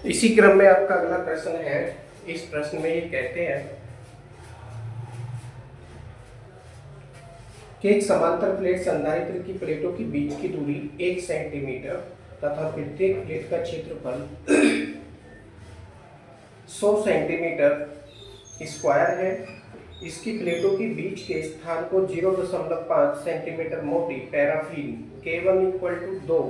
इसी क्रम में आपका अगला प्रश्न है। इस प्रश्न में ये कहते हैं कि एक समांतर प्लेट संधारित्र की प्लेटों के बीच की दूरी 1 सेंटीमीटर तथा प्रत्येक प्लेट का क्षेत्रफल 100 सेंटीमीटर स्क्वायर है। इसकी प्लेटों के बीच के स्थान को 0.5 सेंटीमीटर मोटी पैराफीन K1 इक्वल टू 2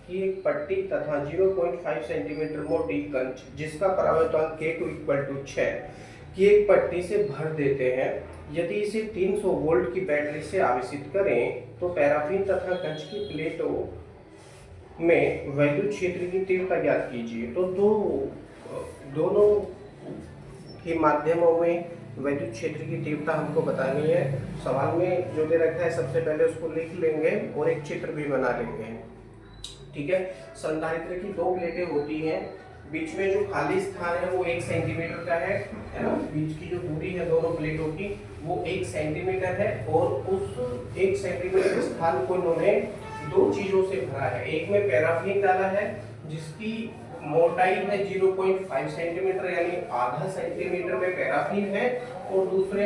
की एक पट्टी तथा 0.5 सेंटीमीटर मोटी कंच जिसका परावर्तन K2 इक्वल टू 6 की एक पट्टी से भर देते हैं। यदि इसे 300 वोल्ट की बैटरी से आवेशित करें तो पैराफीन तथा कंच की प्लेटों में वैद्युत क्षेत्र की तीव्रता ज्ञात कीजिए। तो दोनों के माध्यमों में वैद्युत क्षेत्र की तीव्रता हमको बतानी है। सवाल में जो दे रखा है सबसे पहले उसको लिख लेंगे और एक चित्र भी बना लेंगे। ठीक है, संधारित्र की 2 प्लेटें होती हैं, बीच में जो खाली स्थान है वो 1 सेंटीमीटर का है ना। बीच की जो दूरी है दोनों प्लेटों की वो 1 सेंटीमीटर है और उस 1 सेंटीमीटर स्थान को इन्होंने 2 चीजों से भरा है। एक में पैराफीन डाला है जिसकी मोटाई है 0.5 सेंटीमीटर यानी आधा सेंटीमीटर में पैराफीन है और दूसरे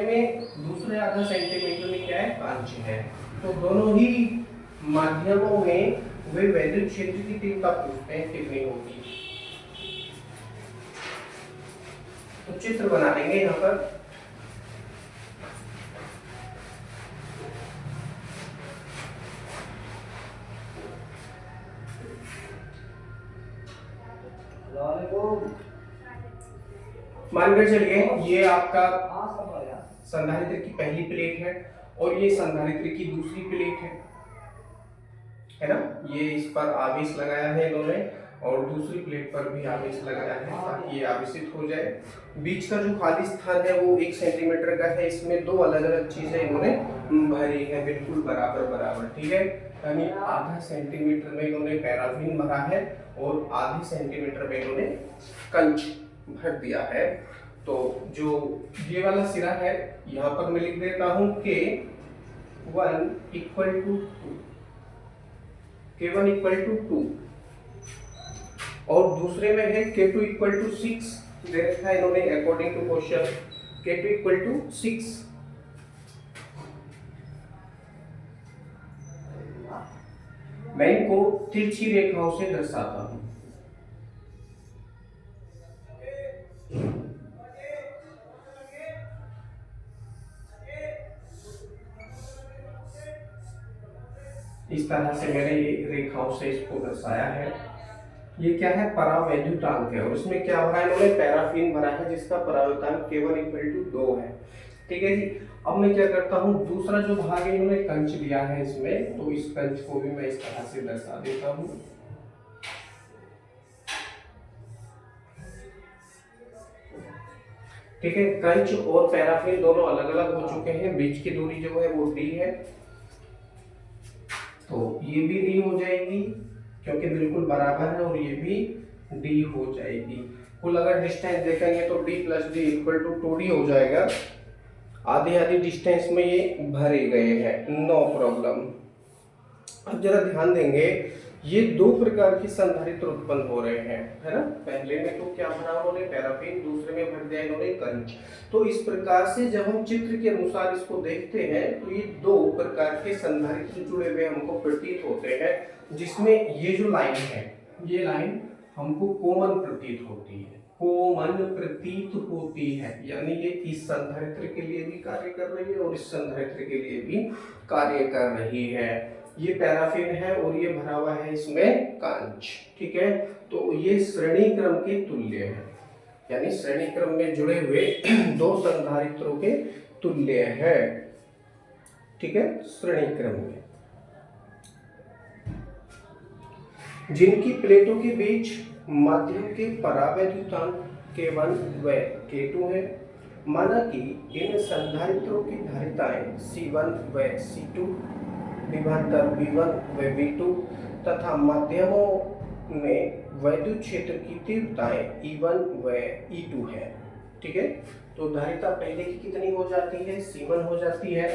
आधा सेंटीमीटर में क्या है, कांच है। तो दोनों ही माध्यमों में वे वैद्युत क्षेत्र की तीव्रता पूछते हैं कितनी होगी। तो चित्र बना लेंगे यहाँ पर। मानकर चलिए ये आपका संधारित्र की पहली प्लेट है और ये संधारित्र की दूसरी प्लेट है ना। ये इस पर आवेश लगाया है इन्होंने और दूसरी प्लेट पर भी आवेश लगाया है ताकि ये आवेशित हो जाए। बीच का जो खाली स्थान है वो 1 सेंटीमीटर का है। इसमें 2 अलग अलग चीजें इन्होंने भरी है बिल्कुल बराबर। ठीक है, यानी आधा सेंटीमीटर में इन्होंने पैराफीन भरा है और आधे सेंटीमीटर में इन्होंने कंच भर दिया है। तो जो ये वाला सिरा है यहाँ पर मैं लिख देता हूं K1 इक्वल टू 2 और दूसरे में है K2 इक्वल टू 6 दे रखा है इन्होंने according to question K2 equal to 6। मैं इनको तिरछी रेखाओं से दर्शाता हूं। इस तरह से मैंने ये रेखाओं से इसको दर्शाया है। ये क्या है, परावैद्युतांक है और इसमें क्या भरा है इन्होंने, पैराफीन भरा है जिसका परावैद्युतांक K1 इक्वल टू 2 है। ठीक है जी, अब मैं क्या करता हूँ, दूसरा जो भाग है इन्होंने कंच लिया है इसमें, तो इस कंच को भी मैं इस तरह से दर्शा देता हूँ। ठीक है, कंच और पैराफीन दोनों अलग अलग हो चुके हैं। बीच की दूरी जो है वो D है, तो ये भी D हो जाएगी क्योंकि बिल्कुल बराबर है और ये भी D हो जाएगी। कुल अगर डिस्टेंस देखेंगे तो D plus D equal to 2D हो जाएगा। आधी डिस्टेंस में ये भरे गए हैं, नो प्रॉब्लम। अब जरा ध्यान देंगे, ये 2 प्रकार की संधारित्र उत्पन्न हो रहे हैं, है ना। पहले में तो क्या भरा उन्होंने, पैराफीन, दूसरे में भर दिया इन्होंने कंच। तो इस प्रकार से जब हम चित्र के अनुसार इसको देखते हैं तो ये 2 प्रकार के संधारित्र जुड़े हुए हमको प्रतीत होते हैं, जिसमें ये जो लाइन है, ये लाइन हमको कॉमन प्रतीत होती है, यानी ये इस संधारित्र के लिए भी कार्य कर रही है और इस संधारित्र के लिए भी कार्य कर रही है। ये पैराफीन है और ये भरा हुआ है इसमें कांच। ठीक है, तो ये श्रेणी क्रम के तुल्य है, यानी श्रेणी क्रम में जुड़े हुए 2 संधारित्रों के तुल्य है। ठीक है, श्रेणी क्रम में जिनकी प्लेटों के बीच माध्यम के परावैद्युतांक K1 व K2 है। माना कि इन संधारित्रों की धारिताएं C1 व C2, विभवांतर V1 व V2 तथा माध्यमों में वैद्युत क्षेत्र की तीव्रताएं E1 व E2 है। ठीक है, तो धारिता पहले की कितनी हो जाती है, C1 हो जाती है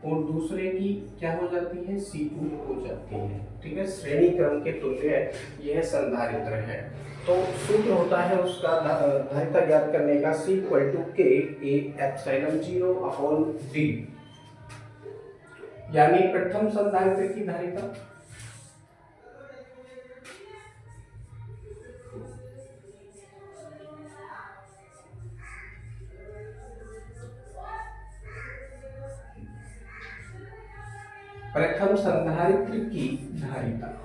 और दूसरे की क्या हो जाती है, C2 हो जाती है। ठीक है, श्रेणी क्रम के तुल्य यह संधारित्र है। तो सूत्र होता है उसका धारिता ज्ञात करने का, C इक्वल टू के ए एप्सिलॉन 0 अपॉन डी, यानी प्रथम संधारित्र की धारिता प्रथम संधारित्र की धारिता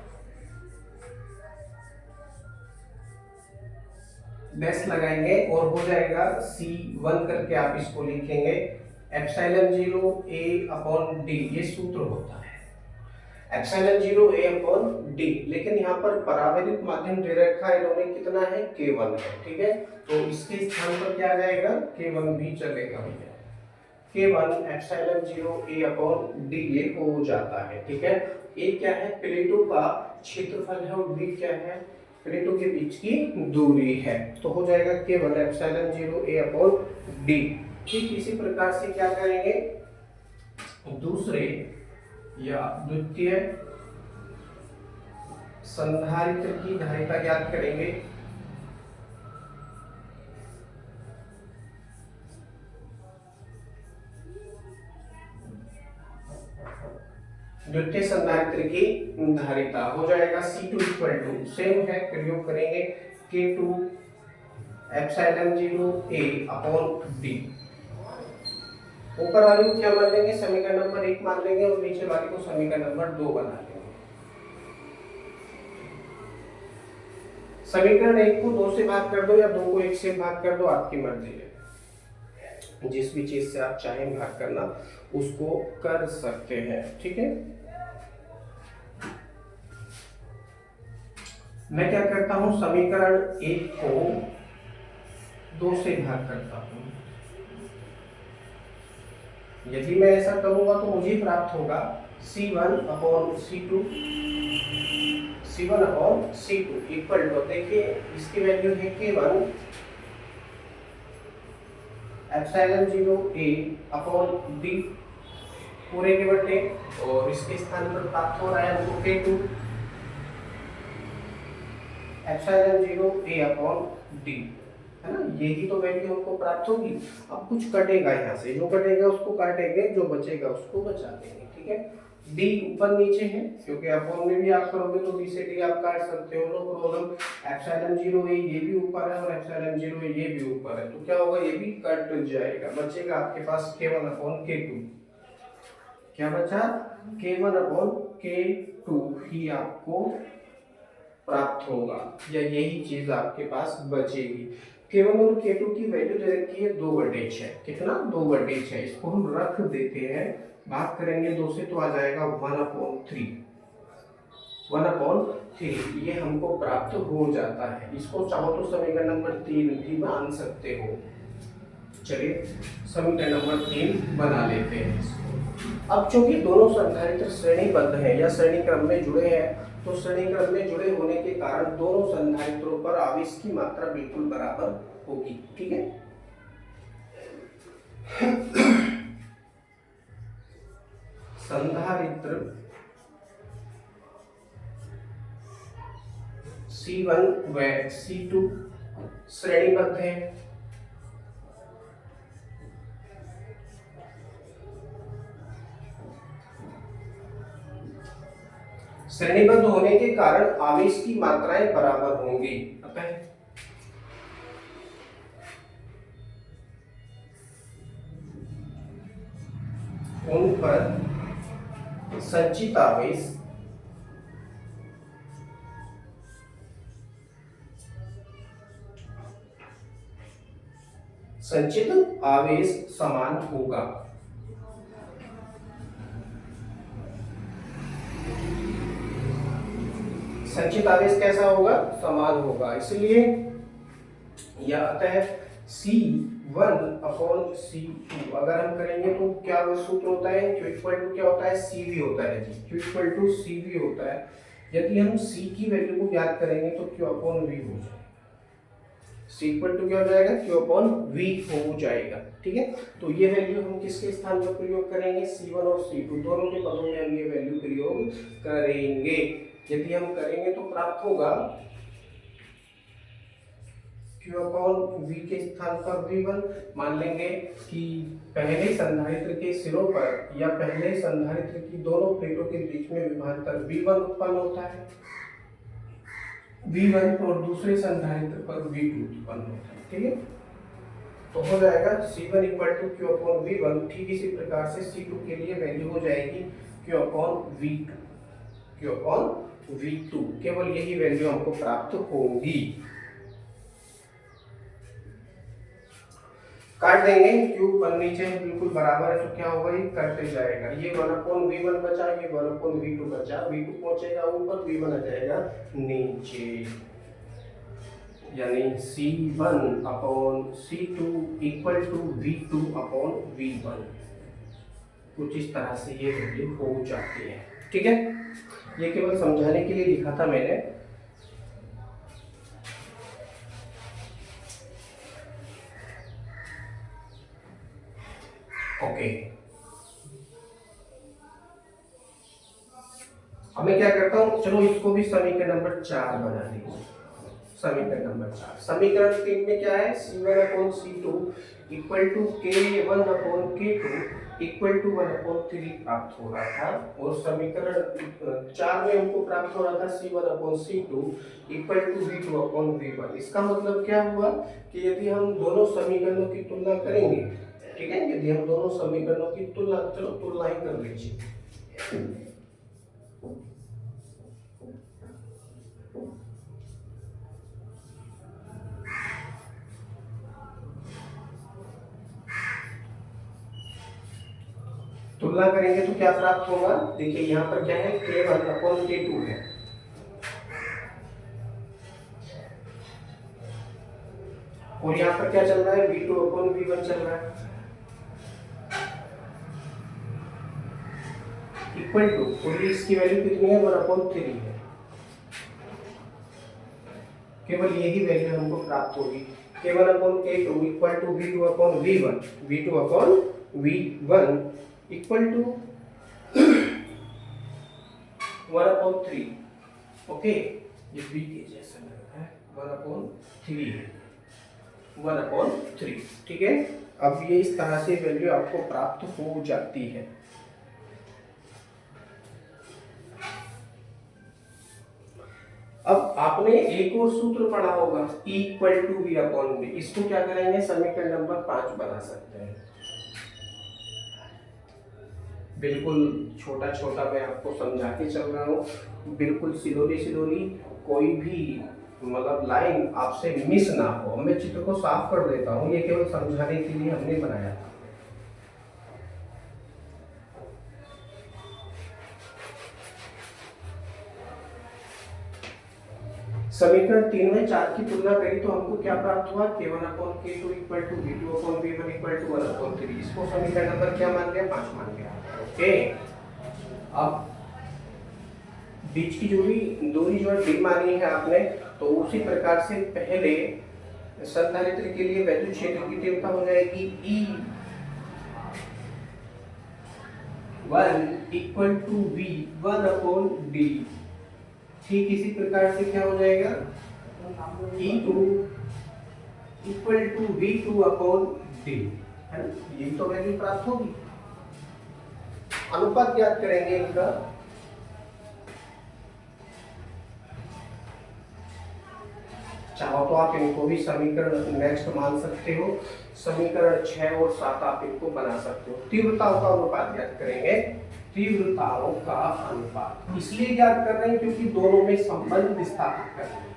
डैश लगाएंगे और हो जाएगा C1 करके आप इसको लिखेंगे एप्सिलॉन 0 A अपॉन डी, ये सूत्र होता है एप्सिलॉन 0 A अपॉन डी। लेकिन यहाँ पर परावैद्युत माध्यम दे रखा है इन्होंने, कितना है K1 है, ठीक है। तो इसके स्थान पर क्या आ जाएगा, K1 भी चलेगा भैया, K1 epsilon 0 A upon D ये हो जाता है, ठीक है। ए क्या है, प्लेटों का क्षेत्रफल है और बी क्या है, प्लेटों के बीच की दूरी है। तो हो जाएगा K1 epsilon 0 A upon D. ठीक इसी प्रकार से क्या करेंगे, दूसरे या द्वितीय संधारित्र की धारिता ज्ञात करेंगे। द्वितीय संधारित्र की धारिता हो जाएगा C2 इक्वल टू, सेम है प्रयोग करेंगे, K2 epsilon 0 A upon D. ऊपर वाले को क्या मान लेंगे, समीकरण नंबर 1 मान लेंगे और नीचे वाले को समीकरण नंबर 2 बना लेंगे। समीकरण 1 को 2 से भाग कर दो या 2 को 1 से भाग कर दो, आपकी मर्जी है, जिस भी चीज से आप चाहें भाग करना उसको कर सकते हैं, ठीक है। मैं क्या करता हूं, समीकरण 1 को 2 से भाग करता हूं। यदि मैं ऐसा करूंगा तो मुझे प्राप्त होगा C1 upon C2, C1 upon C2 equal to, देखिए इसकी वैल्यू है K1 epsilon 0 A upon D पूरे के बटे, और इसके स्थान पर प्राप्त हो रहा है हमको K2 epsilon 0 A upon D, है ना। यही तो वैल्यू हमको प्राप्त होगी। अब कुछ कटेगा यहाँ से, जो कटेगा उसको काटेंगे, जो बचेगा उसको बचा देंगे, ठीक है। डी ऊपर नीचे है क्योंकि अपॉन में भी आप करोगे तो बी से डी आप काट सकते हो, नो प्रॉब्लम। एप्सिलॉन 0 A ये भी ऊपर है और एप्सिलॉन 0 A ये भी ऊपर है, तो क्या होगा, ये भी कट जाएगा, बचेगा आपके पास K1 अपॉन K2। क्या बचा, K1 अपॉन K2 ही आपको प्राप्त होगा, या यही चीज आपके पास बचेगी। K1 और K2 की वैल्यू दे रखी है 2/6, कितना 2/6, इसको हम रख देते हैं, भाग करेंगे 2 से तो आ जाएगा 1/3, 1/3 ये हमको प्राप्त हो जाता है। इसको चाहो तो समीकरण नंबर 3 भी मान सकते हो। चलिए समीकरण नंबर 3 बना लेते हैं इसको। अब चूंकि दोनों संधारित्र श्रेणीबद्ध हैं या श्रेणी क्रम में जुड़े हैं, तो श्रेणी क्रम में जुड़े होने के कारण दोनों संधारित्रों पर आवेश की मात्रा बिल्कुल बराबर होगी, ठीक है। संधारित्र C1 व C2 श्रेणीबद्ध है, श्रेणीबद्ध होने के कारण आवेश की मात्राएं बराबर होंगी, अतः उन पर संचित आवेश समान होगा। संचित आवेश कैसा होगा, समान होगा, इसलिए यह अतः C1 अपॉन C2 अगर हम करेंगे तो क्या सूत्र होता है, Q इक्वल टू क्या होता है, CV होता है जी, Q इक्वल टू CV होता है। यदि हम C की वैल्यू को ज्ञात करेंगे तो Q अपॉन V हो जाएगा, C इक्वल टू क्या हो जाएगा, Q अपॉन V हो जाएगा, ठीक है। तो ये वैल्यू हम किसके स्थान पर प्रयोग करेंगे, C1 और C2 दोनों के पदों में हम ये वैल्यू प्रयोग करेंगे। यदि हम करेंगे तो प्राप्त होगा Q अपॉन V के स्थान पर V1। मान लेंगे कि पहले संधारित्र के सिरों पर या पहले संधारित्र की दोनों प्लेटों के बीच में विभवांतर V1 उत्पन्न होता है, V1, और दूसरे संधारित्र पर V2 उत्पन्न होता है। ठीक है, तो हो जाएगा C1 equal to Q upon V1। ठीक इसी प्रकार से C2 के लिए वैल्यू हो जाएगी Q upon V2, Q upon V2। केवल यही वैल्यू हमको प्राप्त होगी। काट देंगे, Q पर नीचे बिल्कुल बराबर है तो क्या होगा, ये कटते जाएगा। ये 1 अपॉन V1 बचा, ये 1 अपॉन V2 बचा। V2 पहुंचेगा ऊपर, V1 आ जाएगा नीचे, यानी C1 upon C2 equal to V2 upon V1। कुछ इस तरह से ये वैल्यू हो जाती है। ठीक है, ये केवल समझाने के लिए लिखा था मैंने। ओके, अब मैं क्या करता हूं, चलो इसको भी समीकरण नंबर 4 बना लीजिए। समीकरण नंबर 4, समीकरण 3 में क्या है, C1 upon C2 equal to K1 upon K2 equal to 1 upon 3 प्राप्त हो रहा था, और समीकरण 4 में हमको प्राप्त हो रहा था C1 upon C2 equal to V2 upon V1। इसका मतलब क्या हुआ कि यदि हम दोनों समीकरणों की तुलना करेंगे, ठीक है, यदि हम दोनों समीकरणों की तुलना, चलो तुलना ही कर लीजिए। तुलना करेंगे तो क्या प्राप्त होगा, देखिए यहाँ पर क्या है, K1 अपॉन K2 है, और यहाँ पर क्या चल रहा है, V2 अपॉन V1 चल रहा है, इक्वल टू, और इसकी वैल्यू कितनी है, 1 अपॉन 3 है। केवल यही वैल्यू हमको प्राप्त होगी। K1 upon K2 equal to V2 upon V1, V2 upon V1 equal to 1 upon 3। Okay, ये V के जैसा लग रहा है, 1 अपॉन 3 है, 1 अपॉन 3। ठीक है, अब ये इस तरह से वैल्यू आपको प्राप्त हो जाती है। अब आपने एक और सूत्र पढ़ा होगा, E equal to V upon V। इसको क्या करेंगे, समीकरण नंबर 5 बना सकते हैं। बिल्कुल छोटा छोटा मैं आपको समझा के चल रहा हूँ, बिल्कुल सिलोरी सिलोरी, कोई भी मतलब लाइन आपसे मिस ना हो। मैं चित्र को साफ कर देता हूँ, ये केवल समझाने के लिए हमने बनाया था। समीकरण 3 में 4 की तुलना करी तो हमको क्या प्राप्त हुआ, K1 upon K2 equal to V2 upon V1 equal to 1 upon 3। इसको समीकरण नंबर क्या मान लिया, 5 मान लिया। ओके, अब बीच की दूरी जो है d मानी है आपने, तो उसी प्रकार से पहले संधारित्र के लिए वैद्युत क्षेत्र की तीव्रता हो जाएगी E1 equal to V1 upon D। ठीक इसी प्रकार से क्या हो जाएगा, E2 equal to V2 upon D, है ना, यही तो वैल्यू प्राप्त होगी। अनुपात ज्ञात करेंगे इनका, चाहो तो आप इनको भी समीकरण नेक्स्ट मान सकते हो, समीकरण 6 और 7 आप इनको बना सकते हो। तीव्रताओं का अनुपात ज्ञात करेंगे, तीव्रताओं का अनुपात इसलिए ज्ञात कर रहे हैं क्योंकि दोनों में संबंध स्थापित करना है।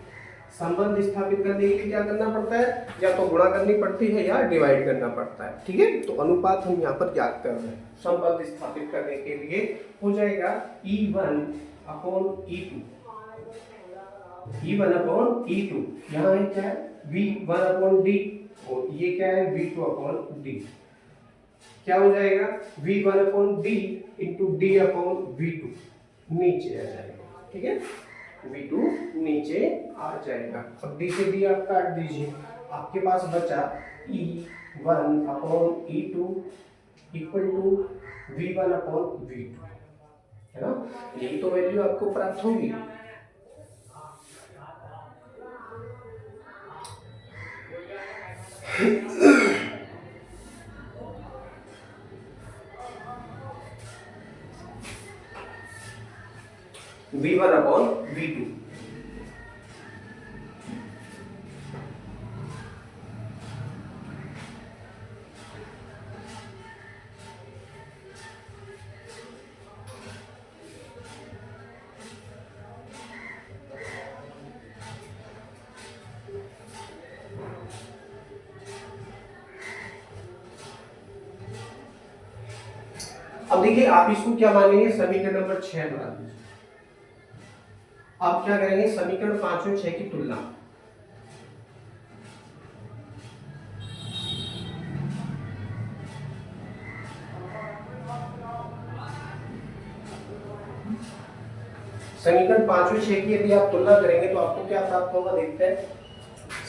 संबंध स्थापित करने के लिए क्या करना पड़ता है, या तो गुणा करनी पड़ती है या डिवाइड करना पड़ता है। ठीक है, तो अनुपात हम यहाँ पर ज्ञात कर रहे हैं। संबंध स्थापित करने के लिए हो जाएगा E1 upon E2, E1 upon E2, यहाँ है क्या है, V1 अपॉन D, और ये क्या है, V2 अपॉन D। क्या हो जाएगा, V1 upon D into D upon V2, नीचे आ जाएगा। ठीक है, V2 नीचे आ जाएगा, और D से D आप काट दीजिए, आपके पास बचा E1 upon E2 equal to V1 upon V2, है ना, यही तो वैल्यू आपको प्राप्त होगी। V1 upon V2। अब देखिए आप इसको क्या मानेंगे, समीकरण नंबर 6 बना दीजिए। आप क्या करेंगे, समीकरण 5 और 6 की तुलना। समीकरण 5 और 6 की यदि आप तुलना करेंगे तो आपको क्या प्राप्त होगा, देखते हैं।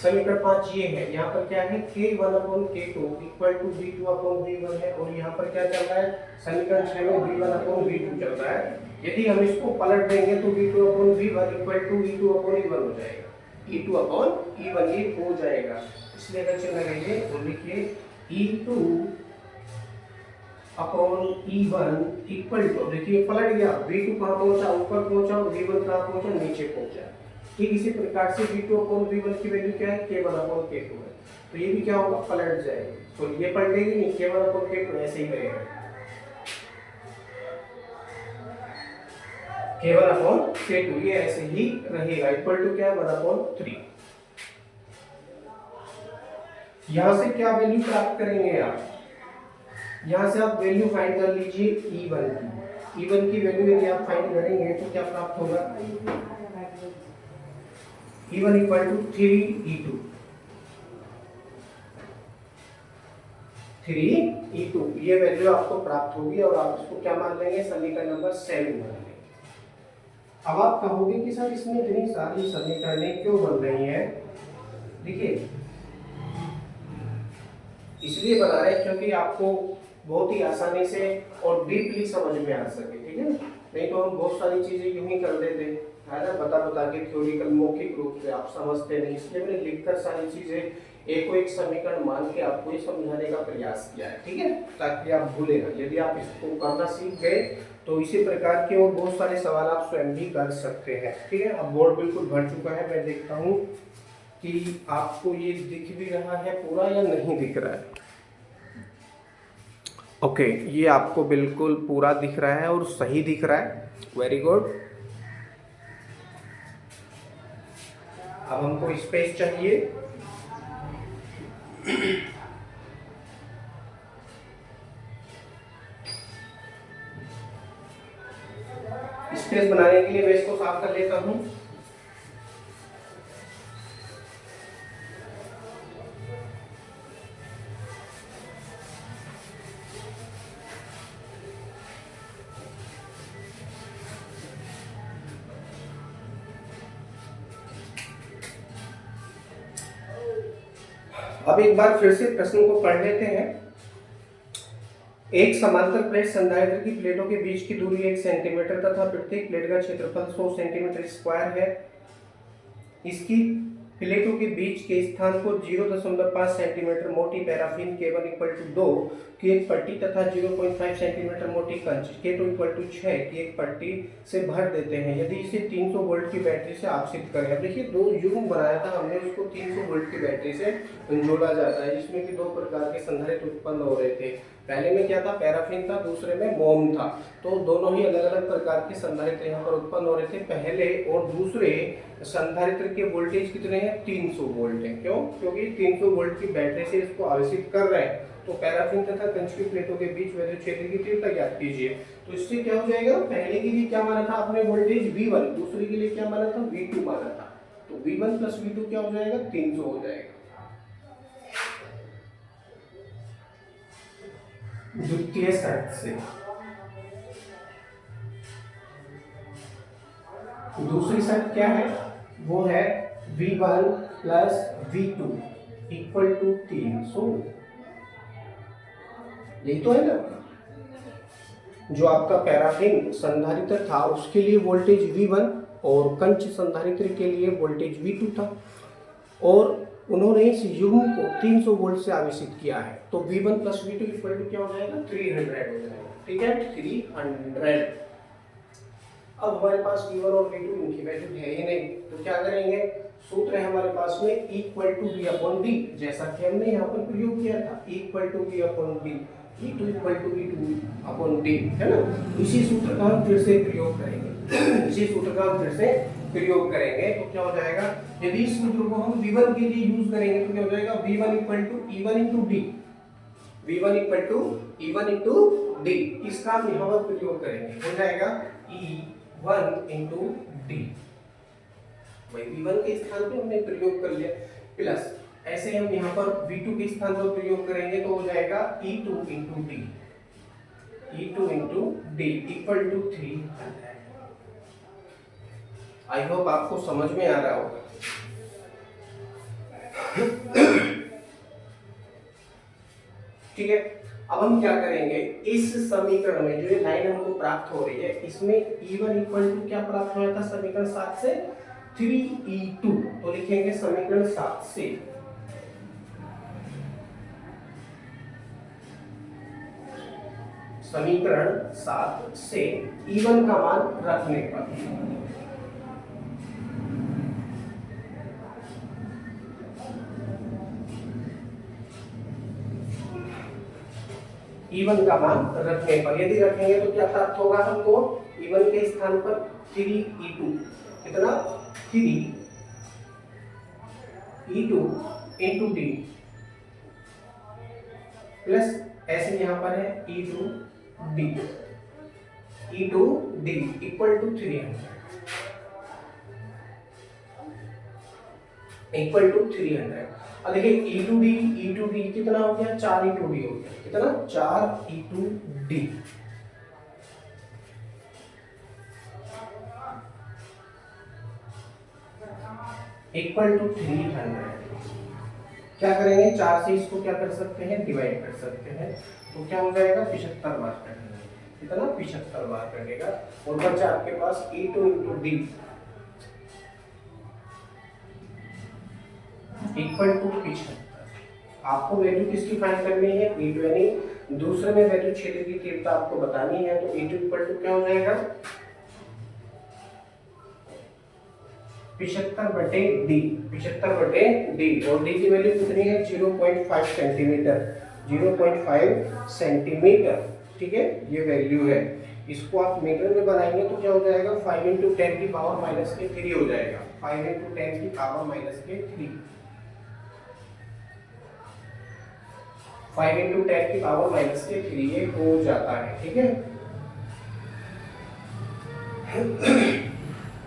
समीकरण 5 ये है, यहाँ पर क्या है k1 upon k2 equal to v2 upon v1 है, और यहाँ पर क्या चल रहा है, समीकरण 6 में v1 अपॉन v2 चल रहा है। यदि हम इसको पलट देंगे तो v2 upon v1 equal to e2 upon e1 हो जाएगा, e2 अपॉन e1 ये हो जाएगा। इसलिए अगर चिन्ह लगाइए तो लिखिए e2 upon e1 equal to, देखिए पलट गया, v2 कहाँ पहुंचा, ऊपर पहुंचा, और v1 कहाँ पहुंचा, नीचे पहुंचा। ठीक इसी प्रकार से v2 अपॉन v1 की वैल्यू क्या है, k1 अपॉन k2 है, तो ये भी क्या होगा, पलट जाएगी। तो ये पलटेगी नहीं, k1 अपॉन k2 ऐसे ही रहेगा, k1 अपॉन k2 ये ऐसे ही रहेगा, इक्वल टू क्या है 1 अपॉन 3। यहां से क्या वैल्यू प्राप्त करेंगे आप, यहां से आप वैल्यू फाइंड कर लीजिए e1 की। e1 की वैल्यू यदि आप फाइंड करेंगे तो क्या प्राप्त होगा, e1 equal to 3e2, 3e2 ये वैल्यू आपको प्राप्त होगी, और आप इसको क्या मान लेंगे, समीकरण नंबर 7 मान लेंगे। अब आप कहोगे कि सर इसमें इतनी सारी समीकरणें क्यों बन रही हैं, देखिए इसलिए बना रहे हैं क्योंकि आपको बहुत ही आसानी से और डीपली समझ में आ सके, ठीक है। नहीं तो हम बहुत सारी चीजें यूं ही कर देते है ना, बता के थ्योरिकल मौखिक रूप से आप समझते नहीं, इसलिए मैंने लिखकर सारी चीजें एक को एक समीकरण मान के आपको ये समझाने का प्रयास किया है, ठीक है, ताकि आप भूले ना। यदि आप इसको करना सीख गए तो इसी प्रकार के और बहुत सारे सवाल आप स्वयं भी कर सकते हैं, ठीक है। अब बोर्ड बिल्कुल भर चुका है, मैं देखता हूँ कि आपको ये दिख भी रहा है पूरा या नहीं दिख रहा है। ओके, ये आपको बिल्कुल पूरा दिख रहा है और सही दिख रहा है, वेरी गुड। अब हमको स्पेस चाहिए, स्पेस बनाने के लिए मैं इसको साफ कर लेता हूं। अब एक बार फिर से प्रश्न को पढ़ लेते हैं। एक समांतर प्लेट संधारित्र की प्लेटों के बीच की दूरी 1 सेंटीमीटर तथा प्रत्येक प्लेट का क्षेत्रफल 100 सेंटीमीटर स्क्वायर है। इसकी प्लेटों के बीच के स्थान को 0.5 सेंटीमीटर मोटी पैराफिन K1 इक्वल टू 2 की एक पट्टी तथा 0.5 सेंटीमीटर मोटी कंच K2 इक्वल टू 6 की एक पट्टी से भर देते हैं। यदि इसे 300 वोल्ट की बैटरी से आकर्षित करें, अब देखिए दो युग्म बनाया था हमने, उसको 300 वोल्ट की बैटरी से जोड़ा जाता है, जिसमें कि दो प्रकार के संधारित्र उत्पन्न हो रहे थे। पहले में क्या था, पैराफिन था, दूसरे में मोम था। तो दोनों ही अलग अलग प्रकार के संधारित्र यहाँ पर उत्पन्न हो रहे थे। पहले और दूसरे संधारित्र के वोल्टेज कितने हैं, 300 वोल्ट है। क्यों, क्योंकि 300 वोल्ट की बैटरी से इसको आवेशित कर रहे हैं। तो पैराफिन तथा कंच की प्लेटों के बीच विद्युत क्षेत्र की तीव्रता ज्ञात कीजिए। तो इससे क्या हो जाएगा, पहले के लिए क्या माना था आपने वोल्टेज V1, दूसरे के लिए क्या माना था V2 माना था। तो V1 प्लस V2 क्या हो जाएगा, 300 हो जाएगा। द्वितीय शर्त से दूसरी शर्त क्या है, वो है V1 plus V2 equal to 300। यही तो है ना, जो आपका पैराफिन संधारित्र था उसके लिए वोल्टेज V1 और कंच संधारित्र के लिए वोल्टेज V2 था। और उन्होंने इस युग्म को 300 वोल्ट से आवेशित किया है, तो V1 plus V2 equal to क्या हो जाएगा, 300 हो जाएगा। ठीक है, 300। अब हमारे पास V1 और V2 इनकी वैल्यू है ही नहीं, तो क्या करेंगे, सूत्र है हमारे पास में equal to V upon D, जैसा कि हमने यहाँ पर प्रयोग किया था, equal to V upon D, E2 equal to V2 upon D, है ना। इसी सूत्र का हम फिर से प्रयोग करेंगे इसी सूत्र का हम फिर से प्रयोग करेंगे, तो क्या हो जाएगा, यदि इस सूत्र को हम V1 के लिए यूज करेंगे तो क्या हो जाएगा, V1 equal to E1 into D, V1 equal to E1 into D, इसका हम यहाँ पर प्रयोग करेंगे, हो जाएगा E1 इंटू D, भाई V1 के स्थान पे हमने प्रयोग कर लिया, प्लस ऐसे हम यहाँ पर V2 के स्थान पर प्रयोग करेंगे तो हो जाएगा E2 into D, E2 into D equal to 300। I hope आपको समझ में आ रहा होगा। ठीक है, अब हम क्या करेंगे, इस समीकरण में जो ये लाइन हमको प्राप्त हो रही है, इसमें E1 इक्वल टू क्या प्राप्त हो था, समीकरण 7 से 3E2, तो लिखेंगे समीकरण 7 से E1 का मान रखने पर E1 का मान रखने पर, यदि रखेंगे तो क्या प्राप्त होगा हमको, E1 के स्थान पर 3E2, कितना, 3E2 इंटू D, प्लस ऐसे यहाँ पर है E2D equal to 300 equal to 300। अब देखिए E2D कितना हो गया, 4E2D हो गया, कितना, 4E2D इक्वल टू 300। क्या करेंगे, 4 से इसको क्या कर सकते हैं, डिवाइड कर सकते हैं, तो क्या हो जाएगा, 75 बार कटेगा, कितना, 75 बार कटेगा, और बचा आपके पास E2 into D equal to 75। आपको वैल्यू किसकी फाइंड करनी है, E2, यानी दूसरे में वैल्यू क्षेत्र की तीव्रता आपको बतानी है, तो E2 इक्वल टू क्या हो जाएगा, 75 बटे D, और D की वैल्यू कितनी है, 0.5 सेंटीमीटर, 0.5 सेंटीमीटर। ठीक है, ये वैल्यू है, इसको आप मीटर में बनाएंगे तो क्या हो जाएगा, 5 इंटू 10 की पावर माइनस के 3 हो जाएगा, 5 इंटू 10 की पावर माइनस के 3, 5 इंटू 10 की पावर माइनस के 3 ये हो जाता है। ठीक है,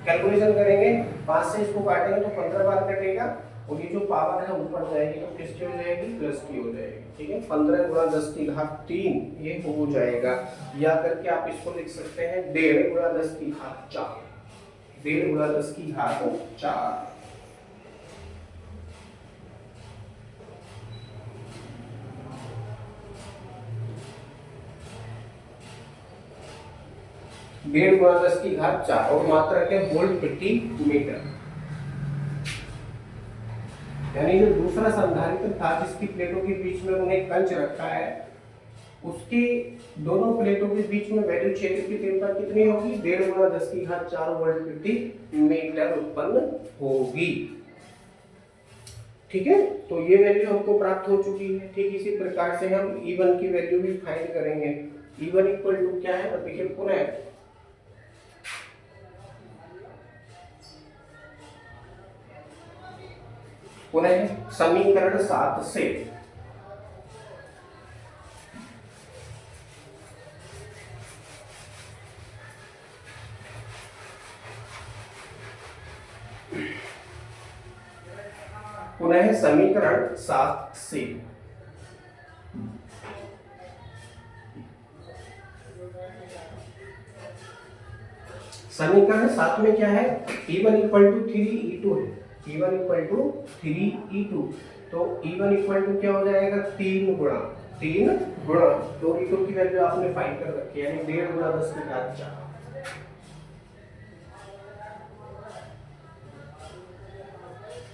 कैलकुलेशन करेंगे, 5 से इसको काटेंगे तो 15 बार कटेगा, और ये जो पावर है ऊपर जाएगी तो किसकी हो जाएगी, प्लस की हो जाएगी। ठीक है, 15 गुणा 10 की घात 3 ये हो जाएगा, या करके आप इसको लिख सकते हैं 1.5 गुणा 10 की घात 4, 1.5 गुणा 10 की घात 4। डेढ़ गुणा 10 की घात 4, और मात्रक है वोल्ट प्रति मीटर, यानी जो दूसरा संधारित्र था जिसकी प्लेटों के बीच में उन्हें कंच रखा है, उसके दोनों प्लेटों के बीच में वैल्यू क्षेत्र की तीव्रता कितनी होगी, 1.5 गुणा 10 की घात 4 वोल्ट प्रति मीटर उत्पन्न होगी। ठीक है, तो ये वैल्यू हमको प्राप्त हो चुकी है। ठीक इसी प्रकार से हम E1 की वैल्यू भी फाइंड करेंगे। E1 इक्वल टू क्या है, तो देखिए पुनः समीकरण 7 से समीकरण 7 में क्या है, E1 इक्वल टू 3E2 है, E1 इक्वल टू 3E2, तो E1 इक्वल टू क्या हो जाएगा, 3 गुणा 2 E2 की वैल्यू आपने फाइंड कर रखी है, यानी 1.5 गुणा 10 की घात 4।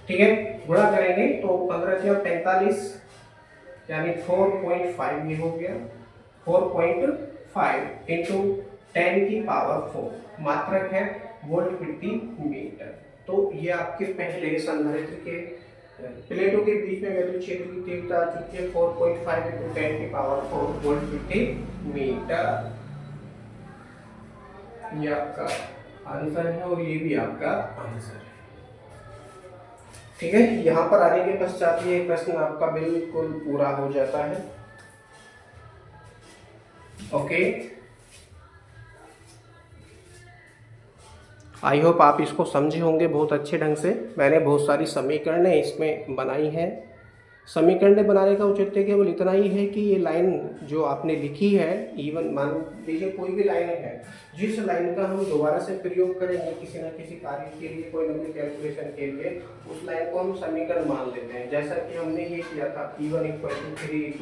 ठीक है, गुणा करेंगे तो 15×45 यानी 4.5 ये हो गया, 4.5 इंटू 10⁴ मात्रक है वोल्ट प्रति मीटर। तो ये आपके पहले संधारित्र के प्लेटों के बीच में वैल्यू क्षेत्र की तीव्रता आ चुकी है 4.5 इंटू 10⁴ वोल्ट प्रति मीटर। ये आपका आंसर है और ये भी आपका आंसर है। ठीक है, यहाँ पर आने के पश्चात ये प्रश्न आपका बिल्कुल पूरा हो जाता है। ओके, आई होप आप इसको समझे होंगे बहुत अच्छे ढंग से। मैंने बहुत सारी समीकरणें इसमें बनाई हैं। समीकरणें बनाने का औचित्य केवल इतना ही है कि ये लाइन जो आपने लिखी है, इवन मान लीजिए कोई भी लाइन है, जिस लाइन का हम दोबारा से प्रयोग करेंगे किसी न किसी कार्य के लिए, कोई न कोई कैलकुलेशन के लिए, उस लाइन को हम समीकरण मान लेते हैं। जैसा कि हमने ये किया था P1 = 3,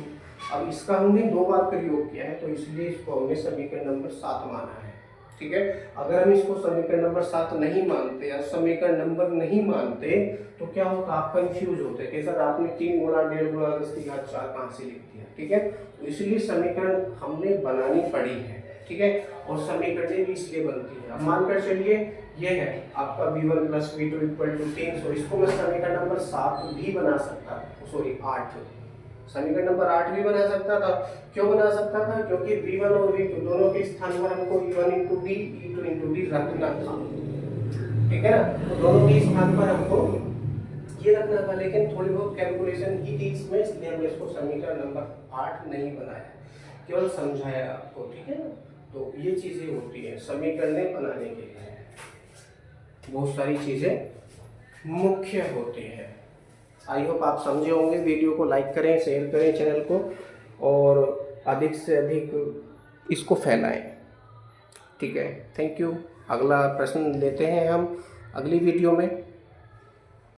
अब इसका हमने 2 बार प्रयोग किया है तो इसलिए इसको हमने समीकरण नंबर 7 माना है। ठीक है, अगर हम इसको समीकरण नंबर 7 नहीं मानते या समीकरण नंबर नहीं मानते तो क्या होता, आप कंफ्यूज होते कि सर आपने 3 गुणा 1.5 गुणा 10⁴ कहाँ से लिख दिया। ठीक है, तो इसलिए समीकरण हमने बनानी पड़ी है। ठीक है, और समीकरणें भी इसलिए बनती है। अब मानकर चलिए ये है आपका V1 + V2 = 3, तो इसको मैं समीकरण नंबर 7 भी बना सकता, सॉरी 8, समीकरण नंबर 8 भी बना सकता था। क्यों बना सकता था? क्योंकि V1 और V2 दोनों के स्थान पर हमको E1 × D, E2 × D रखना था। ठीक है ना, तो दोनों के स्थान पर हमको ये रखना था, लेकिन थोड़ी बहुत कैलकुलेशन ही थी इसमें, इसलिए हमने इसको समीकरण नंबर 8 नहीं बनाया, केवल समझाया आपको। ठीक है ना, तो ये चीजें होती है समीकरणें बनाने के लिए, बहुत सारी चीजें मुख्य होती है। आई होप आप समझे होंगे। वीडियो को लाइक करें, शेयर करें चैनल को, और अधिक से अधिक इसको फैलाएं। ठीक है, थैंक यू। अगला प्रश्न लेते हैं हम अगली वीडियो में।